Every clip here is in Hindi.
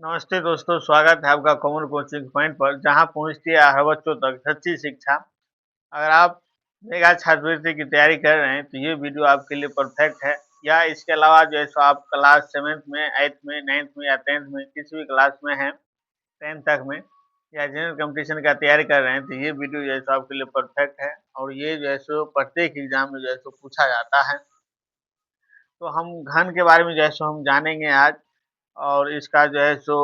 नमस्ते दोस्तों, स्वागत है आपका कॉमन कोचिंग पॉइंट पर, जहां पहुंचती है हर बच्चों तक सच्ची शिक्षा। अगर आप मेगा छात्रवृत्ति की तैयारी कर रहे हैं, तो ये वीडियो आपके लिए परफेक्ट है। या इसके अलावा जो है सो आप क्लास 7th में, 8th में, 9th में या 10th में किसी भी क्लास में हैं, 10th तक में या जनरल कंपटीशन का तैयारी कर रहे हैं, तो ये वीडियो जो है सो आपके लिए परफेक्ट है। और ये जो है सो प्रत्येक एग्जाम में जो है सो पूछा जाता है। तो हम घन के बारे में जो है सो हम जानेंगे आज, और इसका जो है सो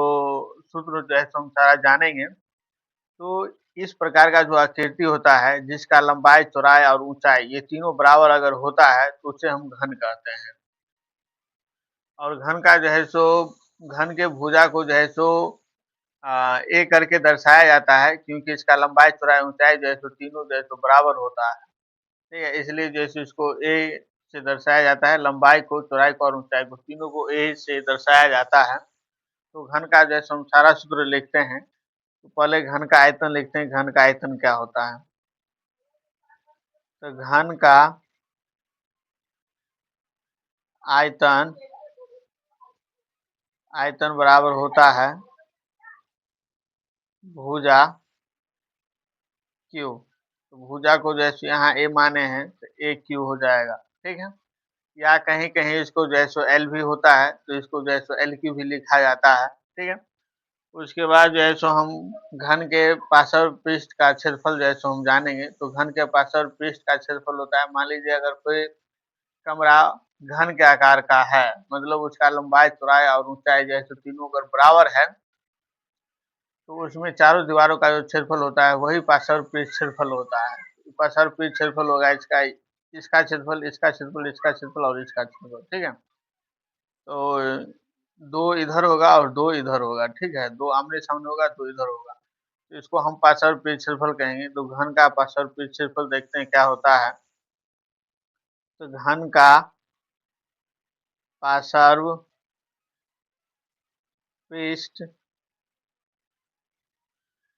सूत्र जो है सो हम सारा जानेंगे। तो इस प्रकार का जो आकृति होता है, जिसका लंबाई, चौड़ाई और ऊंचाई ये तीनों बराबर अगर होता है, तो उसे हम घन कहते हैं। और घन का जो है सो घन के भुजा को जो है सो ए करके दर्शाया जाता है, क्योंकि इसका लंबाई, चौड़ाई, ऊंचाई जो है सो तीनों जो है सो बराबर होता है। ठीक है, इसलिए जो है सो इसको ए से दर्शाया जाता है। लंबाई को, चौड़ाई को और ऊंचाई को तीनों को ए से दर्शाया जाता है। तो घन का जो है सो हम सारा सूत्र लिखते हैं। तो पहले घन का आयतन लिखते हैं। घन का आयतन क्या होता है? तो घन का आयतन आयतन बराबर होता है भुजा क्यू। तो भुजा को जैसे यहाँ ए माने हैं, तो ए क्यू हो जाएगा। ठीक है, या कहीं कहीं इसको जो है सो एल भी होता है, तो इसको जो है सो एल क्यू भी लिखा जाता है। ठीक है, उसके बाद जो है सो हम घन के पार्श्व पृष्ठ का क्षेत्रफल जो है सो हम जानेंगे। तो घन के पार्श्व पृष्ठ का क्षेत्रफल होता है, मान लीजिए अगर कोई कमरा घन के आकार का है, मतलब उसका लंबाई, चौड़ाई और ऊंचाई जो है सो तीनों अगर बराबर है, तो उसमें चारों दीवारों का जो क्षेत्रफल होता है, वही पार्श्व पृष्ठ क्षेत्रफल होता है। पार्श्व पृष्ठ क्षेत्रफल होगा इसका इसका क्षेत्रफल, इसका क्षेत्रफल, इसका क्षेत्रफल और इसका क्षेत्रफल। ठीक है, तो दो इधर होगा और दो इधर होगा। ठीक है, दो आमने सामने होगा, दो इधर होगा, तो इसको हम पार्श्व पृष्ठ क्षेत्रफल कहेंगे। तो घन का पार्श्व पृष्ठ क्षेत्रफल देखते हैं क्या होता है। तो घन का पार्श्व पृष्ठ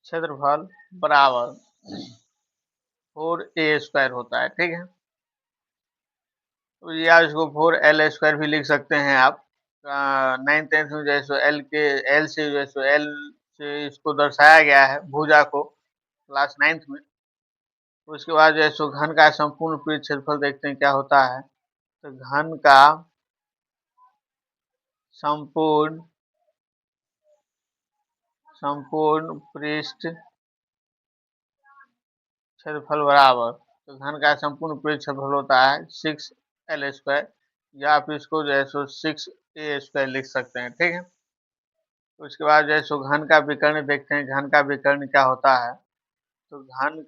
क्षेत्रफल बराबर 4a² होता है। ठीक है, तो या इसको 4l² भी लिख सकते हैं आप। 9th 10th में जो है सो एल से जो है सो एल से इसको दर्शाया गया है भुजा को, क्लास 9th में। उसके बाद जो है सो घन का संपूर्ण पृष्ठ क्षेत्रफल देखते हैं क्या होता है। तो घन का संपूर्ण संपूर्ण पृष्ठ क्षेत्रफल बराबर, तो घन का संपूर्ण पृष्ठ क्षेत्रफल होता है 6l², या आप इसको जो है सो 6a² लिख सकते हैं। ठीक है, उसके बाद जो है सो घन का विकर्ण देखते हैं। घन का विकर्ण क्या होता है? तो घन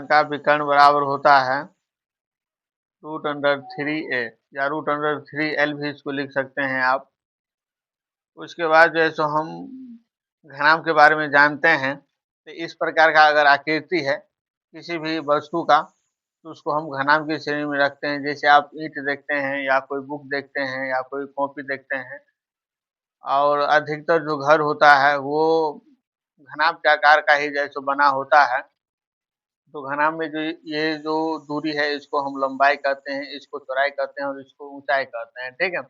का विकर्ण बराबर होता है √3a, या √3l भी इसको लिख सकते हैं आप। उसके बाद जो है सो हम घनाभ के बारे में जानते हैं। तो इस प्रकार का अगर आकृति है किसी भी वस्तु का, तो उसको हम घनाभ की श्रेणी में रखते हैं। जैसे आप ईंट देखते हैं, या कोई बुक देखते हैं, या कोई कॉपी देखते हैं। और अधिकतर जो घर होता है वो घनाभ के आकार का ही जैसे बना होता है। तो घनाभ में जो ये जो दूरी है, इसको हम लंबाई कहते हैं, इसको चौड़ाई कहते हैं और इसको ऊंचाई कहते हैं। ठीक है,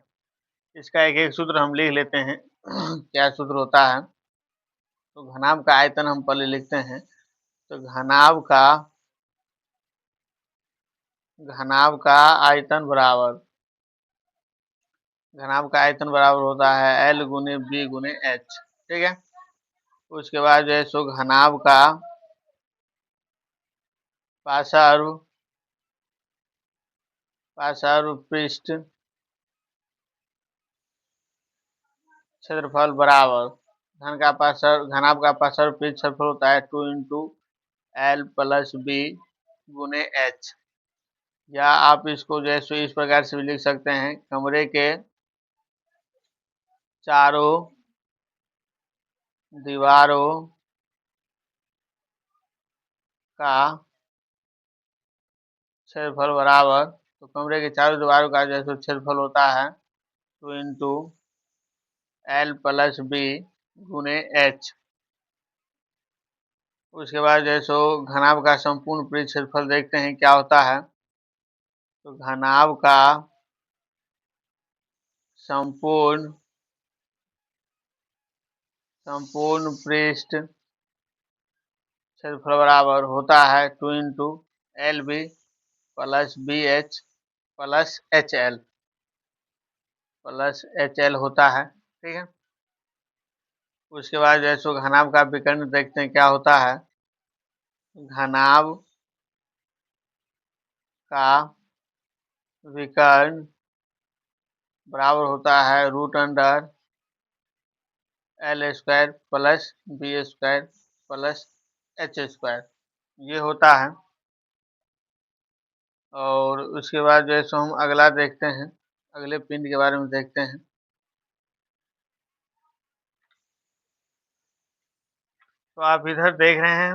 इसका एक एक सूत्र हम लिख लेते हैं। क्या सूत्र होता है? तो घनाभ का आयतन हम पहले लिखते हैं। तो घनाभ का आयतन बराबर होता है L गुने B गुने H। ठीक है, उसके बाद जो है सो घनाभ का पार्श्व पृष्ठ क्षेत्रफल बराबर घनाभ का पार्श्व पृष्ठ क्षेत्रफल होता है 2 × L + B गुने H। या आप इसको जो है सो इस प्रकार से भी लिख सकते हैं, कमरे के चारों दीवारों का क्षेत्रफल बराबर। तो कमरे के चारों दीवारों का जो है सो क्षेत्रफल होता है 2 × L + B गुने H। उसके बाद जो है सो घनाभ का संपूर्ण पृष्ठ क्षेत्रफल देखते हैं क्या होता है। तो घनाभ का संपूर्ण पृष्ठ क्षेत्रफल बराबर होता है 2 into LB plus BH plus HL होता है। ठीक है। उसके बाद जो है सो घनाभ का विकर्ण देखते हैं क्या होता है। घनाभ का विकर्ण बराबर होता है √L² plus B² plus H², ये होता है। और उसके बाद जो है सो हम अगला देखते हैं, अगले पिंड के बारे में देखते हैं। तो आप इधर देख रहे हैं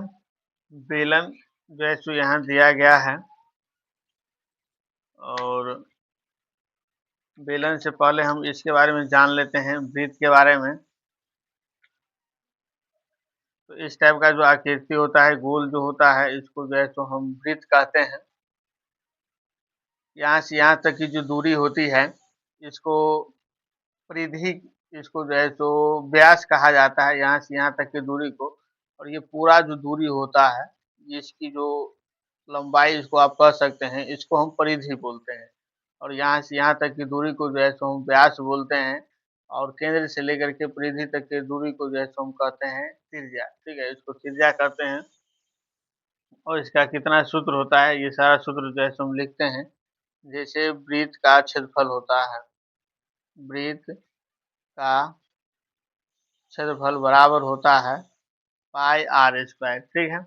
बेलन जो है सो यहाँ दिया गया है, और बेलन से पहले हम इसके बारे में जान लेते हैं, वृत्त के बारे में। तो इस टाइप का जो आकृति होता है, गोल जो होता है, इसको जो है सो हम वृत्त कहते हैं। यहाँ से यहाँ तक की जो दूरी होती है, इसको परिधि, इसको जो है सो व्यास कहा जाता है, यहाँ से यहाँ तक की दूरी को। और ये पूरा जो दूरी होता है, इसकी जो लंबाई इसको आप कह सकते हैं, इसको हम परिधि बोलते हैं। और यहाँ से यहाँ तक की दूरी को जो है सो हम व्यास बोलते हैं। और केंद्र से लेकर के परिधि तक की दूरी को जो है सो हम कहते हैं त्रिज्या। ठीक है, इसको त्रिज्या कहते हैं। और इसका कितना सूत्र होता है, ये सारा सूत्र जो है सो हम लिखते हैं। जैसे वृत्त का क्षेत्रफल होता है, वृत्त का क्षेत्रफल बराबर होता है πr²। ठीक है।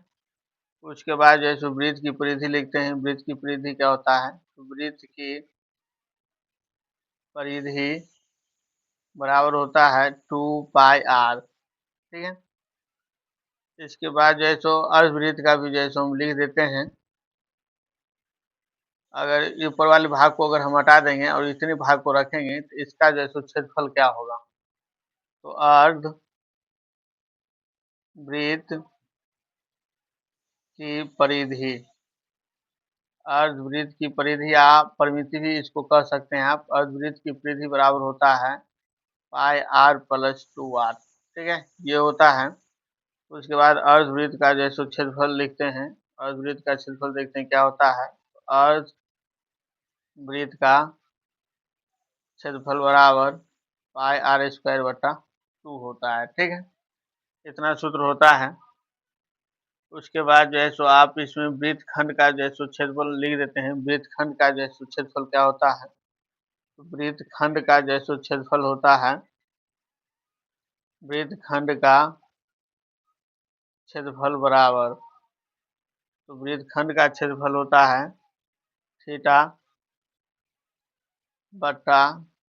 उसके बाद जो है सो वृत्त की परिधि लिखते हैं। वृत्त की परिधि क्या होता है, तो वृत्त की परिधि बराबर होता है 2πr। ठीक है। इसके बाद जो है सो अर्धवृत्त का भी जो है सो हम लिख देते हैं। अगर ऊपर वाले भाग को अगर हम हटा देंगे और इतने भाग को रखेंगे, तो इसका जो है सो क्षेत्रफल क्या होगा। तो अर्ध वृत्त की परिधि, अर्धवृत्त की परिधि या परिमिति भी इसको कह सकते हैं आप। अर्धवृत्त की परिधि बराबर होता है πr प्लस 2r। ठीक है, ये होता है। उसके बाद अर्धवृत्त का जो है सो क्षेत्रफल लिखते हैं। अर्धवृत्त का क्षेत्रफल देखते हैं क्या होता है। अर्धवृत्त का क्षेत्रफल बराबर πr²/2 होता है। ठीक है, इतना सूत्र होता है। उसके बाद जो है सो आप इसमें वृत्त खंड का जो है सो क्षेत्रफल लिख देते हैं। वृत्त खंड का जो है सो क्षेत्रफल क्या होता है, तो वृत्त खंड का जो है सो क्षेत्रफल होता है, वृत्त खंड का क्षेत्रफल बराबर, तो वृत्त खंड का क्षेत्रफल होता है थीटा बट्टा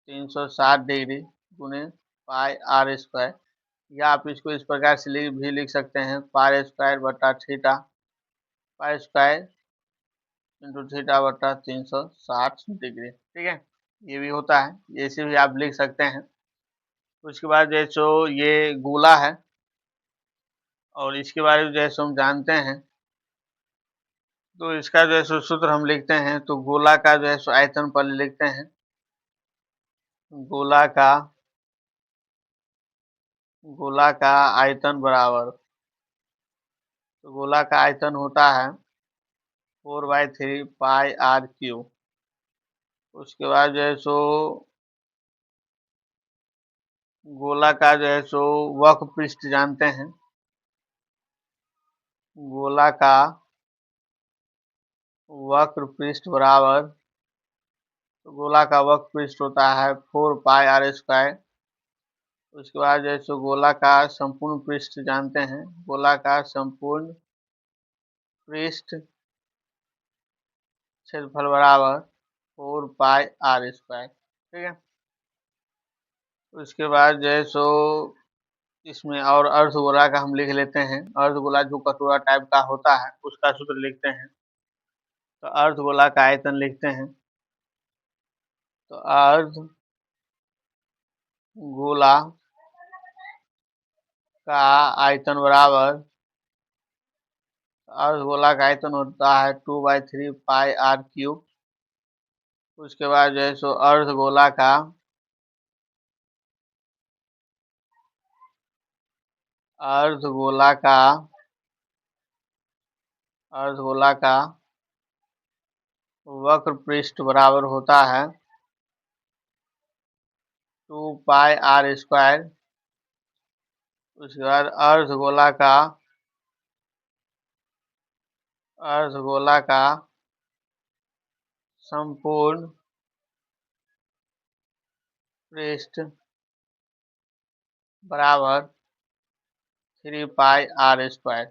360 डिग्री गुने πr²। या आप इसको इस प्रकार से भी लिख सकते हैं, πr² बट्टा थीटा, π² इंटू थीटा बट्टा 360 डिग्री। ठीक है, ये भी होता है, ऐसे भी आप लिख सकते हैं। उसके बाद जो है सो ये गोला है, और इसके बारे में जो है सो हम जानते हैं। तो इसका जो है सो सूत्र हम लिखते हैं। तो गोला का जो है सो आयतन पहले लिखते हैं। गोला का आयतन बराबर, तो गोला का आयतन होता है 4/3 πr³। उसके बाद जो है सो गोला का जो है सो वक्र पृष्ठ जानते हैं। गोला का वक्र पृष्ठ बराबर, तो गोला का वक्र पृष्ठ होता है 4πr²। उसके बाद जो है सो गोला का संपूर्ण पृष्ठ जानते हैं। गोला का संपूर्ण पृष्ठ क्षेत्रफल बराबर 4πr²। ठीक है। उसके बाद जो है सो इसमें और अर्धगोला का हम लिख लेते हैं। अर्धगोला जो कटोरा टाइप का होता है, उसका सूत्र लिखते हैं। तो अर्धगोला का आयतन लिखते हैं। तो अर्धगोला का आयतन बराबर, अर्धगोला का आयतन होता है 2/3 πr³। उसके बाद जो है सो अर्धगोला का अर्धगोला का वक्र पृष्ठ बराबर होता है 2πr²। उसके बाद अर्धगोला का संपूर्ण पृष्ठ बराबर 3πr²।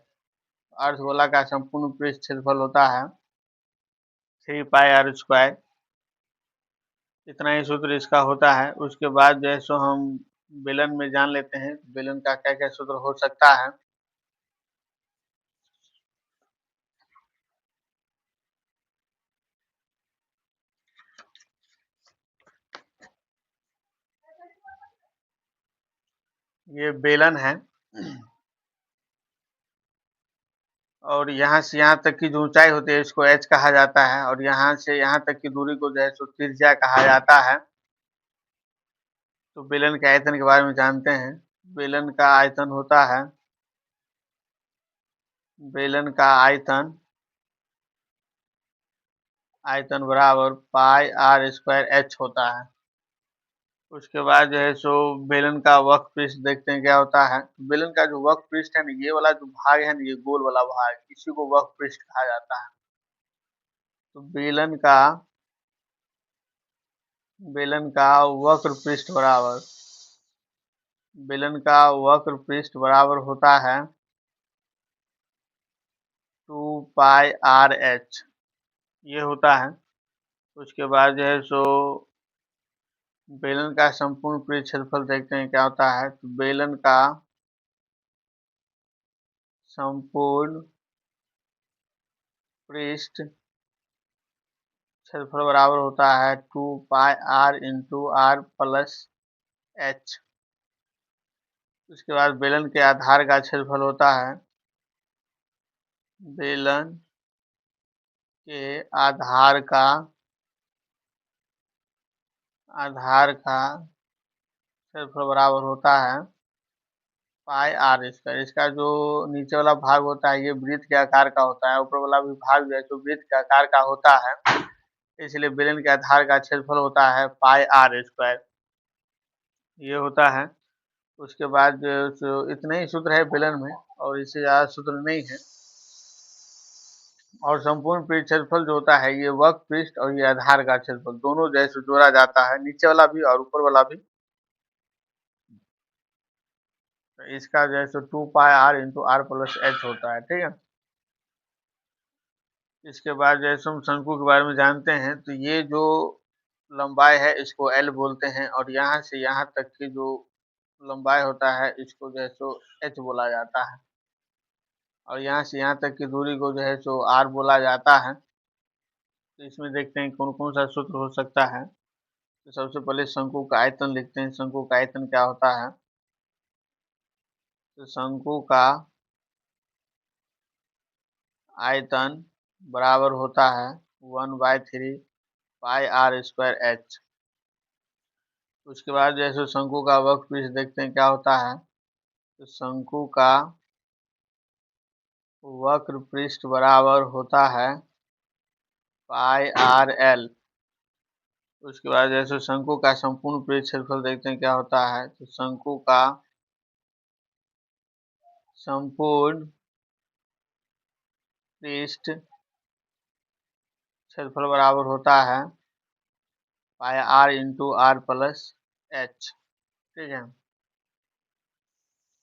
अर्धगोला का संपूर्ण पृष्ठ क्षेत्रफल होता है 3πr²। इतना ही सूत्र इसका होता है। उसके बाद जो है सो हम बेलन में जान लेते हैं बेलन का क्या क्या सूत्र हो सकता है। ये बेलन है और यहाँ से यहाँ तक की जो ऊंचाई होती है इसको h कहा जाता है और यहाँ से यहाँ तक की दूरी को जो है सो त्रिज्या कहा जाता है। तो बेलन के आयतन के बारे में जानते हैं। बेलन का आयतन होता है आयतन बराबर πr²h होता है। उसके बाद जो है सो बेलन का वक्र पृष्ठ देखते हैं क्या होता है। बेलन का जो वक्र पृष्ठ है ना ये वाला जो भाग है ना ये गोल वाला भाग इसी को वक्र पृष्ठ कहा जाता है। तो बेलन का वक्र पृष्ठ बराबर होता है 2πrh ये होता है। उसके बाद जो है सो बेलन का संपूर्ण पृष्ठ क्षेत्रफल देखते हैं क्या होता है। तो बेलन का संपूर्ण पृष्ठ क्षेत्रफल बराबर होता है 2πr×r+h। उसके बाद बेलन के आधार का क्षेत्रफल होता है बेलन के आधार का क्षेत्रफल बराबर होता है πr²। इसका जो नीचे वाला भाग होता है ये वृत्त के आकार का होता है। ऊपर वाला भी भाग जो है तो वृत्त के आकार का होता है। इसलिए बेलन के आधार का क्षेत्रफल होता है πr²। ये होता है। उसके बाद जो इतने ही सूत्र है बेलन में और इससे ज्यादा सूत्र नहीं है। और संपूर्ण पृष्ठ क्षेत्रफल जो होता है ये वक्र पृष्ठ और ये आधार का क्षेत्रफल दोनों जैसे जोड़ा जाता है नीचे वाला भी और ऊपर वाला भी। तो इसका जो है सो 2πr×r+h होता है। ठीक है। इसके बाद जैसे हम शंकु के बारे में जानते हैं तो ये जो लंबाई है इसको L बोलते हैं और यहाँ से यहाँ तक की जो लंबाई होता है इसको जो है सो h बोला जाता है और यहाँ से यहाँ तक की दूरी को जो है सो r बोला जाता है। तो इसमें देखते हैं कौन कौन सा सूत्र हो सकता है। तो सबसे पहले शंकु का आयतन लिखते हैं। शंकु का आयतन क्या होता है। तो शंकु का आयतन बराबर होता है 1/3πr²h। उसके बाद जैसे शंकु का वक्र पृष्ठ देखते हैं क्या होता है। तो शंकु का वक्र पृष्ठ बराबर होता है πrl। उसके बाद जैसे शंकु का संपूर्ण पृष्ठ क्षेत्रफल देखते हैं क्या होता है। तो शंकु का संपूर्ण पृष्ठ क्षेत्रफल बराबर होता है πr×r+h। ठीक है।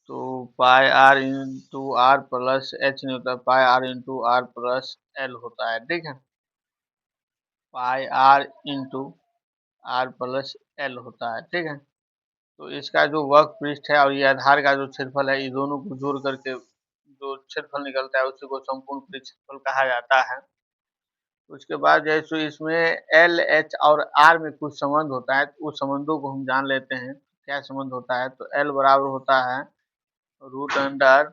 तो πr×r+h नहीं होता πr×r+l होता है। ठीक है। πr×r+l होता है। ठीक है। तो इसका जो वक्र पृष्ठ है और ये आधार का जो क्षेत्रफल है ये दोनों को जोड़ करके जो क्षेत्रफल निकलता है उसी को संपूर्ण पृष्ठ क्षेत्रफल कहा जाता है। उसके बाद जैसे इसमें एल एच और आर में कुछ संबंध होता है तो उस संबंधों को हम जान लेते हैं क्या संबंध होता है। तो एल बराबर होता है √√r²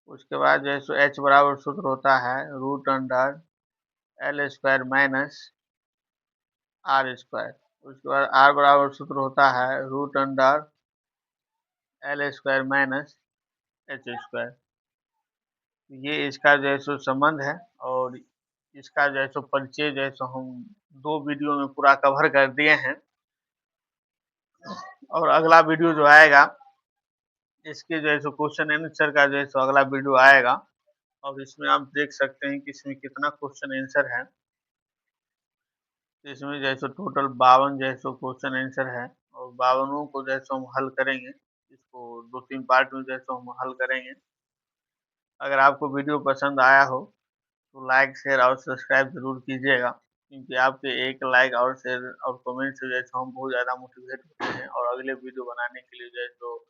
+ उसके बाद जैसे एच बराबर सूत्र होता है √l² - r²। उसके बाद आर बराबर सूत्र होता है root under L square minus H square. ये इसका जो है सो संबंध है, और इसका जो है सो परिचय जो है सो हम 2 वीडियो में पूरा कवर कर दिए हैं। और अगला वीडियो जो आएगा, इसके जो है सो क्वेश्चन आंसर का जो है सो अगला वीडियो आएगा, और इसमें आप देख सकते हैं कि इसमें कितना क्वेश्चन आंसर है। इसमें जो है सो टोटल 52 जो है सो क्वेश्चन आंसर है, और 52 को जो है सो हम हल करेंगे। इसको 2-3 पार्ट में जो है सो हम हल करेंगे। अगर आपको वीडियो पसंद आया हो तो लाइक, शेयर और सब्सक्राइब जरूर कीजिएगा, क्योंकि आपके एक लाइक और शेयर और कमेंट से जो है सो हम बहुत ज़्यादा मोटिवेट होते हैं, और अगले वीडियो बनाने के लिए जो है सो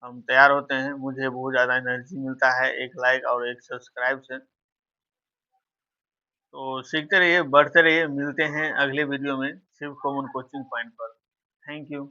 हम तैयार होते हैं। मुझे बहुत ज़्यादा एनर्जी मिलता है एक लाइक और एक सब्सक्राइब से। तो सीखते रहिए, बढ़ते रहिए, मिलते हैं अगले वीडियो में शिव कॉमन कोचिंग पॉइंट पर। Thank you.